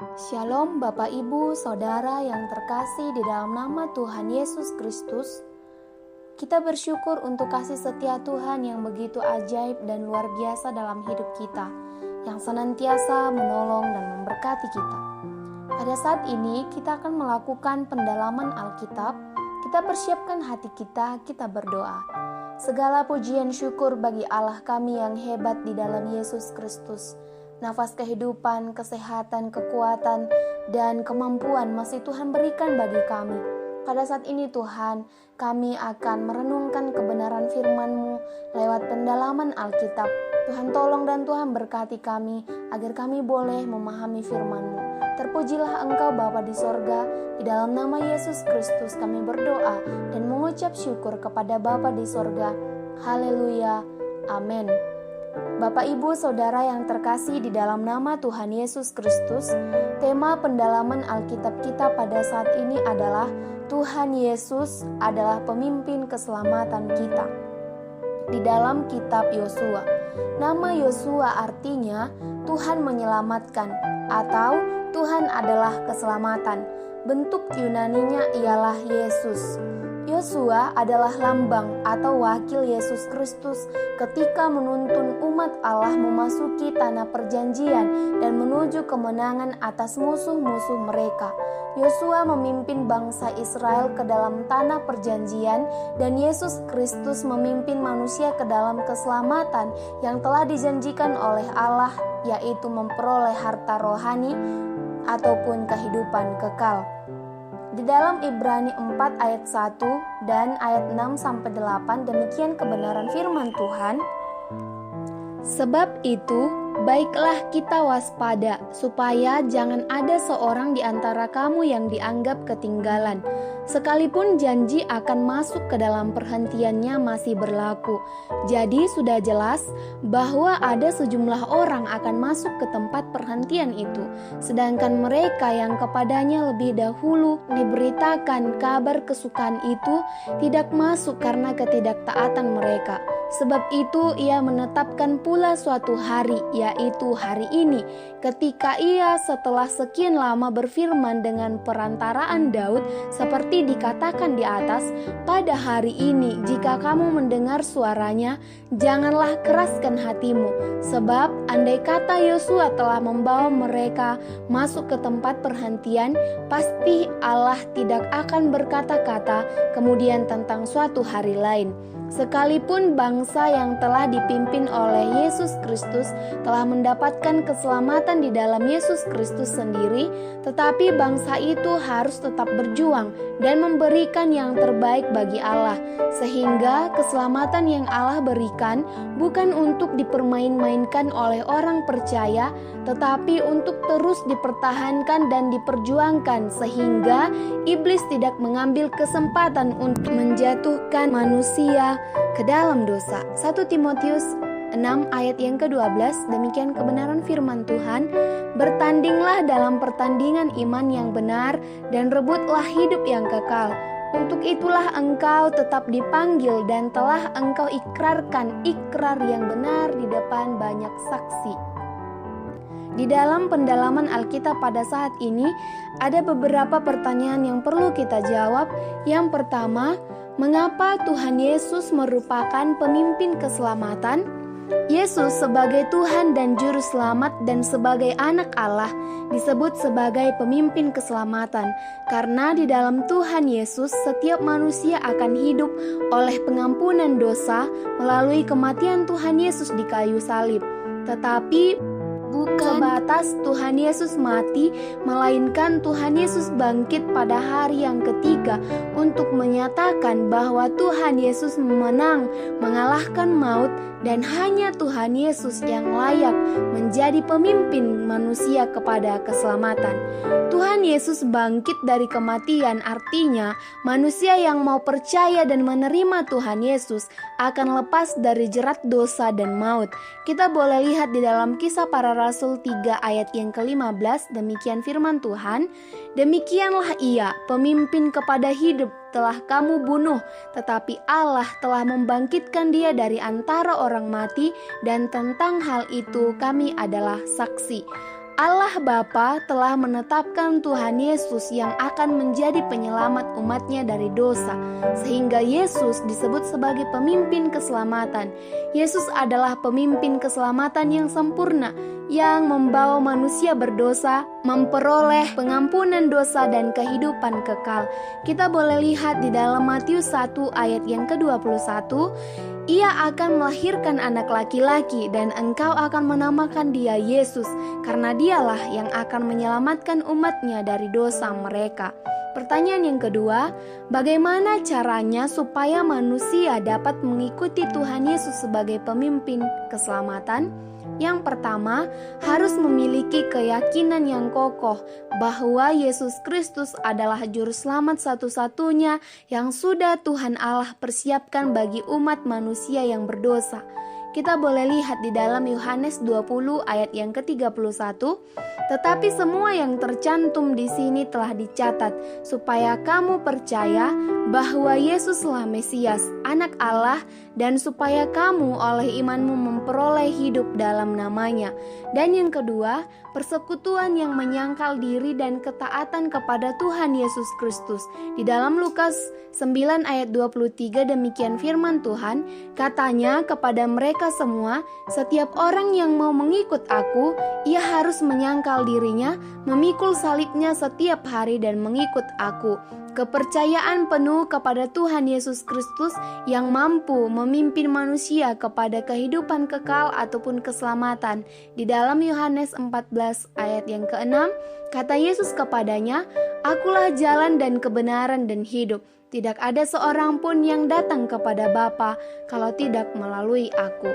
Shalom Bapak Ibu Saudara yang terkasih di dalam nama Tuhan Yesus Kristus. Kita bersyukur untuk kasih setia Tuhan yang begitu ajaib dan luar biasa dalam hidup kita, yang senantiasa menolong dan memberkati kita. Pada saat ini kita akan melakukan pendalaman Alkitab. Kita persiapkan hati kita, kita berdoa. Segala pujian syukur bagi Allah kami yang hebat di dalam Yesus Kristus. Nafas kehidupan, kesehatan, kekuatan, dan kemampuan masih Tuhan berikan bagi kami. Pada saat ini Tuhan, kami akan merenungkan kebenaran firman-Mu lewat pendalaman Alkitab. Tuhan tolong dan Tuhan berkati kami, agar kami boleh memahami firman-Mu. Terpujilah Engkau Bapa di sorga, di dalam nama Yesus Kristus kami berdoa dan mengucap syukur kepada Bapa di sorga. Haleluya, amin. Bapak Ibu Saudara yang terkasih di dalam nama Tuhan Yesus Kristus, tema pendalaman Alkitab kita pada saat ini adalah Tuhan Yesus adalah pemimpin keselamatan kita. Di dalam kitab Yosua, nama Yosua artinya Tuhan menyelamatkan atau Tuhan adalah keselamatan. Bentuk Yunaninya ialah Yesus. Yosua adalah lambang atau wakil Yesus Kristus ketika menuntun umat Allah memasuki tanah perjanjian dan menuju kemenangan atas musuh-musuh mereka. Yosua memimpin bangsa Israel ke dalam tanah perjanjian dan Yesus Kristus memimpin manusia ke dalam keselamatan yang telah dijanjikan oleh Allah, yaitu memperoleh harta rohani ataupun kehidupan kekal. Di dalam Ibrani 4 ayat 1 dan ayat 6-8 demikian kebenaran firman Tuhan. Sebab itu, baiklah kita waspada, supaya jangan ada seorang di antara kamu yang dianggap ketinggalan, sekalipun janji akan masuk ke dalam perhentiannya masih berlaku. Jadi sudah jelas bahwa ada sejumlah orang akan masuk ke tempat perhentian itu, sedangkan mereka yang kepadanya lebih dahulu diberitakan kabar kesukaan itu tidak masuk karena ketidaktaatan mereka. Sebab itu ia menetapkan pula suatu hari, yaitu hari ini, ketika ia setelah sekian lama berfirman dengan perantaraan Daud, seperti dikatakan di atas, pada hari ini jika kamu mendengar suaranya, janganlah keraskan hatimu. Sebab andai kata Yosua telah membawa mereka masuk ke tempat perhentian, pasti Allah tidak akan berkata-kata kemudian tentang suatu hari lain. Sekalipun bangsa yang telah dipimpin oleh Yesus Kristus telah mendapatkan keselamatan di dalam Yesus Kristus sendiri, tetapi bangsa itu harus tetap berjuang dan memberikan yang terbaik bagi Allah, sehingga keselamatan yang Allah berikan bukan untuk dipermain-mainkan oleh orang percaya, tetapi untuk terus dipertahankan dan diperjuangkan, sehingga iblis tidak mengambil kesempatan untuk menjatuhkan manusia ke dalam dosa. 1 Timotius 6 ayat yang ke-12 demikian kebenaran firman Tuhan. Bertandinglah dalam pertandingan iman yang benar dan rebutlah hidup yang kekal. Untuk itulah engkau tetap dipanggil dan telah engkau ikrarkan ikrar yang benar di depan banyak saksi. Di dalam pendalaman Alkitab pada saat ini ada beberapa pertanyaan yang perlu kita jawab. Yang pertama, mengapa Tuhan Yesus merupakan pemimpin keselamatan? Yesus sebagai Tuhan dan Juru Selamat dan sebagai anak Allah disebut sebagai pemimpin keselamatan karena di dalam Tuhan Yesus setiap manusia akan hidup oleh pengampunan dosa melalui kematian Tuhan Yesus di kayu salib. Tetapi bukan sebatas Tuhan Yesus mati, melainkan Tuhan Yesus bangkit pada hari yang ketiga untuk menyatakan bahwa Tuhan Yesus menang, mengalahkan maut, dan hanya Tuhan Yesus yang layak menjadi pemimpin manusia kepada keselamatan. Tuhan Yesus bangkit dari kematian, artinya manusia yang mau percaya dan menerima Tuhan Yesus akan lepas dari jerat dosa dan maut. Kita boleh lihat di dalam Kisah Para Rasul 3 ayat yang ke-15, demikian firman Tuhan. Demikianlah ia, pemimpin kepada hidup telah kamu bunuh, tetapi Allah telah membangkitkan dia dari antara orang mati, dan tentang hal itu kami adalah saksi. Allah Bapa telah menetapkan Tuhan Yesus yang akan menjadi penyelamat umatnya dari dosa, sehingga Yesus disebut sebagai pemimpin keselamatan. Yesus adalah pemimpin keselamatan yang sempurna, yang membawa manusia berdosa memperoleh pengampunan dosa dan kehidupan kekal. Kita boleh lihat di dalam Matius 1 ayat yang ke-21, Ia akan melahirkan anak laki-laki dan engkau akan menamakan dia Yesus, karena dialah yang akan menyelamatkan umatnya dari dosa mereka. Pertanyaan yang kedua, bagaimana caranya supaya manusia dapat mengikuti Tuhan Yesus sebagai pemimpin keselamatan? Yang pertama, harus memiliki keyakinan yang kokoh bahwa Yesus Kristus adalah juru selamat satu-satunya yang sudah Tuhan Allah persiapkan bagi umat manusia yang berdosa. Kita boleh lihat di dalam Yohanes 20 ayat yang ke-31, tetapi semua yang tercantum di sini telah dicatat supaya kamu percaya bahwa Yesuslah Mesias, Anak Allah, dan supaya kamu oleh imanmu memperoleh hidup dalam namanya. Dan yang kedua, persekutuan yang menyangkal diri dan ketaatan kepada Tuhan Yesus Kristus. Di dalam Lukas 9 ayat 23 demikian firman Tuhan, katanya kepada mereka semua, setiap orang yang mau mengikut aku, ia harus menyangkal dirinya, memikul salibnya setiap hari dan mengikut aku. Kepercayaan penuh kepada Tuhan Yesus Kristus yang mampu memimpin manusia kepada kehidupan kekal ataupun keselamatan. Di dalam Yohanes 14 ayat yang ke-6, kata Yesus kepadanya, "Akulah jalan dan kebenaran dan hidup. Tidak ada seorang pun yang datang kepada Bapa kalau tidak melalui aku."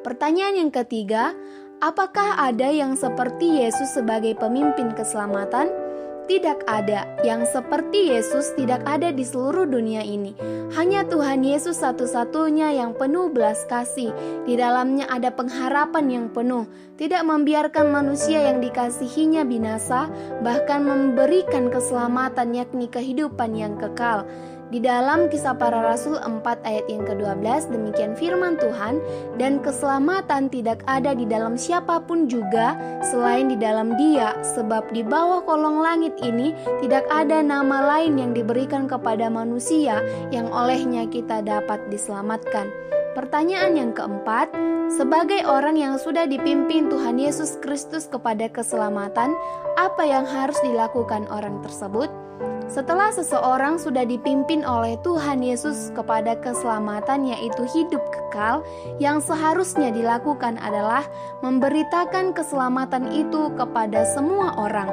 Pertanyaan yang ketiga, apakah ada yang seperti Yesus sebagai pemimpin keselamatan? Tidak ada. Yang seperti Yesus tidak ada di seluruh dunia ini. Hanya Tuhan Yesus satu-satunya yang penuh belas kasih. Di dalamnya ada pengharapan yang penuh. Tidak membiarkan manusia yang dikasihinya binasa, bahkan memberikan keselamatan yakni kehidupan yang kekal. Di dalam Kisah Para Rasul 4 ayat yang ke-12 demikian firman Tuhan, dan keselamatan tidak ada di dalam siapapun juga selain di dalam Dia, sebab di bawah kolong langit ini tidak ada nama lain yang diberikan kepada manusia yang olehnya kita dapat diselamatkan. Pertanyaan yang keempat, sebagai orang yang sudah dipimpin Tuhan Yesus Kristus kepada keselamatan, apa yang harus dilakukan orang tersebut? Setelah seseorang sudah dipimpin oleh Tuhan Yesus kepada keselamatan, yaitu hidup kekal, yang seharusnya dilakukan adalah memberitakan keselamatan itu kepada semua orang,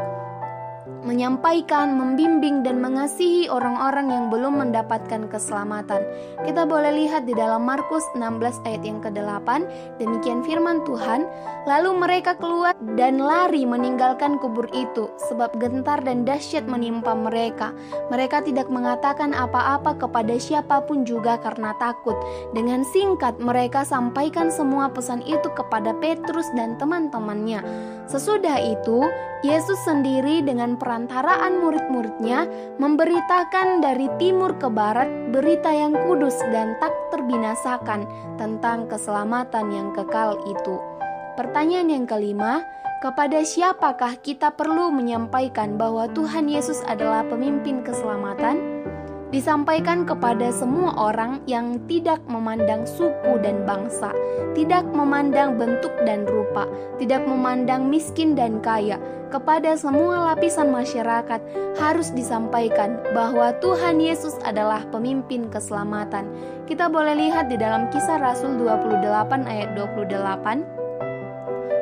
menyampaikan, membimbing, dan mengasihi orang-orang yang belum mendapatkan keselamatan. Kita boleh lihat di dalam Markus 16 ayat yang ke-8, demikian firman Tuhan, lalu mereka keluar dan lari meninggalkan kubur itu, sebab gentar dan dahsyat menimpa mereka. Mereka tidak mengatakan apa-apa kepada siapapun juga karena takut. Dengan singkat mereka sampaikan semua pesan itu kepada Petrus dan teman-temannya. Sesudah itu, Yesus sendiri dengan perantaraan murid-muridnya memberitakan dari timur ke barat berita yang kudus dan tak terbinasakan tentang keselamatan yang kekal itu. Pertanyaan yang kelima, kepada siapakah kita perlu menyampaikan bahwa Tuhan Yesus adalah pemimpin keselamatan? Disampaikan kepada semua orang yang tidak memandang suku dan bangsa, tidak memandang bentuk dan rupa, tidak memandang miskin dan kaya. Kepada semua lapisan masyarakat harus disampaikan bahwa Tuhan Yesus adalah pemimpin keselamatan. Kita boleh lihat di dalam Kisah Rasul 28 ayat 28.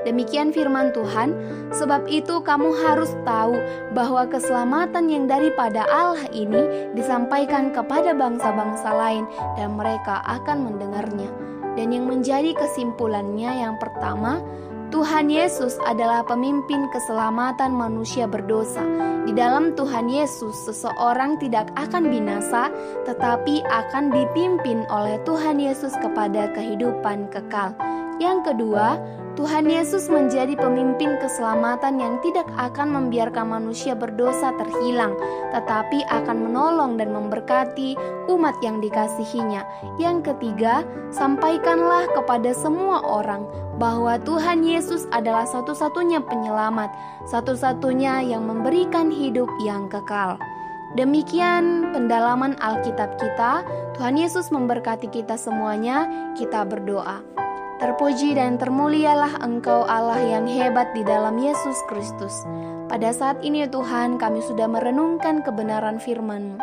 Demikian firman Tuhan, sebab itu kamu harus tahu bahwa keselamatan yang daripada Allah ini disampaikan kepada bangsa-bangsa lain dan mereka akan mendengarnya. Dan yang menjadi kesimpulannya yang pertama, Tuhan Yesus adalah pemimpin keselamatan manusia berdosa. Di dalam Tuhan Yesus, seseorang tidak akan binasa, tetapi akan dipimpin oleh Tuhan Yesus kepada kehidupan kekal. Yang kedua, Tuhan Yesus menjadi pemimpin keselamatan yang tidak akan membiarkan manusia berdosa terhilang, tetapi akan menolong dan memberkati umat yang dikasihinya. Yang ketiga, sampaikanlah kepada semua orang bahwa Tuhan Yesus adalah satu-satunya penyelamat, satu-satunya yang memberikan hidup yang kekal. Demikian pendalaman Alkitab kita. Tuhan Yesus memberkati kita semuanya. Kita berdoa. Terpuji dan termulialah Engkau Allah yang hebat di dalam Yesus Kristus. Pada saat ini Tuhan, kami sudah merenungkan kebenaran firman-Mu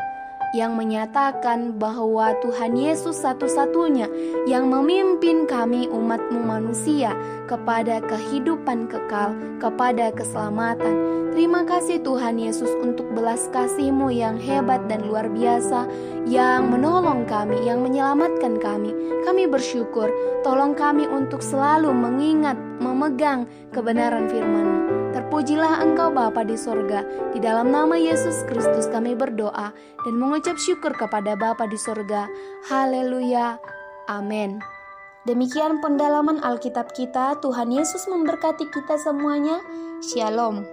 yang menyatakan bahwa Tuhan Yesus satu-satunya yang memimpin kami umat-Mu manusia kepada kehidupan kekal, kepada keselamatan. Terima kasih Tuhan Yesus untuk belas kasih-Mu yang hebat dan luar biasa, yang menolong kami, yang menyelamatkan kami. Kami bersyukur, tolong kami untuk selalu mengingat, memegang kebenaran firman-Mu. Terpujilah Engkau Bapa di sorga. Di dalam nama Yesus Kristus kami berdoa dan mengucap syukur kepada Bapa di sorga. Haleluya. Amin. Demikian pendalaman Alkitab kita. Tuhan Yesus memberkati kita semuanya. Shalom.